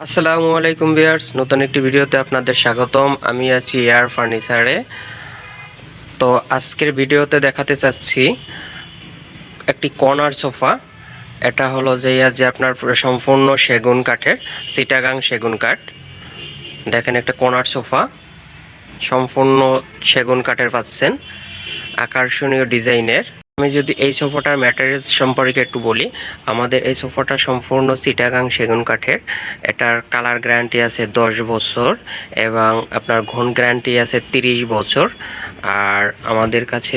আসসালামু আলাইকুম ভিউয়ার্স, নতুন একটি ভিডিওতে আপনাদের স্বাগতম। আমি আছি এয়ার ফার্নিচারে। তো আজকের ভিডিওতে দেখাতে চাচ্ছি একটি কর্নার সোফা। এটা হলো যে আপনার সম্পূর্ণ সেগুন কাঠের, চিটাগাং সেগুন কাঠ। দেখেন, একটা কর্নার সোফা সম্পূর্ণ সেগুন কাঠের পাচ্ছেন, আকর্ষণীয় ডিজাইনের। আমি যদি এই সোফাটার ম্যাটেরিয়ালস সম্পর্কে একটু বলি, আমাদের এই সোফাটা সম্পূর্ণ চিটাগাং সেগুন কাঠের। এটার কালার গ্যারান্টি আছে 10 বছর এবং আপনার ঘন গ্যারান্টি আছে 30 বছর। আর আমাদের কাছে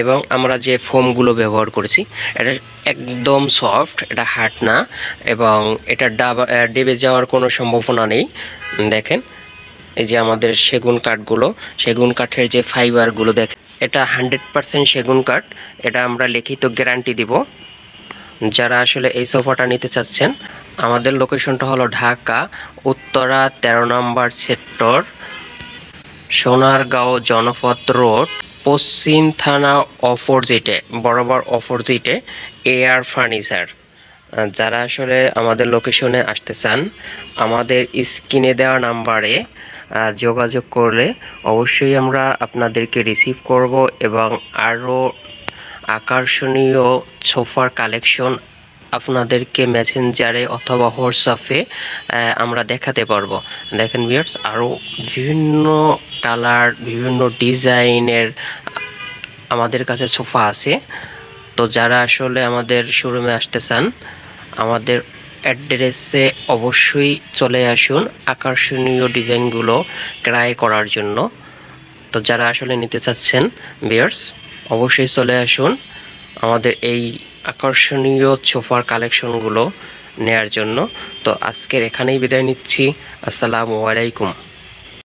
এবং আমরা যে ফোমগুলো ব্যবহার করেছি, এটা একদম সফট, এটা হার্ড না এবং এটা ডেবে যাওয়ার কোনো সম্ভাবনা নেই। দেখেন, এই যে আমাদের সেগুন কাঠগুলো, সেগুন কাঠের যে ফাইবারগুলো, দেখেন এটা 100% সেগুন কাঠ। এটা আমরা লিখিত গ্যারান্টি দিব। যারা আসলে এই সোফাটা নিতে চাচ্ছেন, আমাদের লোকেশনটা হলো ঢাকা উত্তরা 13 নম্বর সেক্টর, সোনারগাঁও জনপথ রোড, পশ্চিম থানা অপোজিটে, বরাবর অপোজিটে এয়ার ফার্নিচার। যারা আসলে আমাদের লোকেশনে আসতে চান, আমাদের স্ক্রিনে দেওয়া নাম্বারে যোগাযোগ করলে অবশ্যই আমরা আপনাদেরকে রিসিভ করব এবং আরও আকর্ষণীয় সোফার কালেকশন আপনাদেরকে মেসেঞ্জারে অথবা হোয়াটসঅ্যাপে আমরা দেখাতে পারবো। দেখেন ভিউয়ার্স, আরও বিভিন্ন কালার, বিভিন্ন ডিজাইনের আমাদের কাছে সোফা আছে। তো যারা আসলে আমাদের শোরুমে আসতে চান, আমাদের অ্যাড্রেসে অবশ্যই চলে আসুন আকর্ষণীয় ডিজাইনগুলো ক্রয় করার জন্য। তো যারা আসলে নিতে চাচ্ছেন ভিউয়ার্স, অবশ্যই চলে আসুন আমাদের এই আকর্ষণীয় সোফার কালেকশনগুলো নেয়ার জন্য। তো আজকের এখানেই বিদায় নিচ্ছি। আসসালামু আলাইকুম।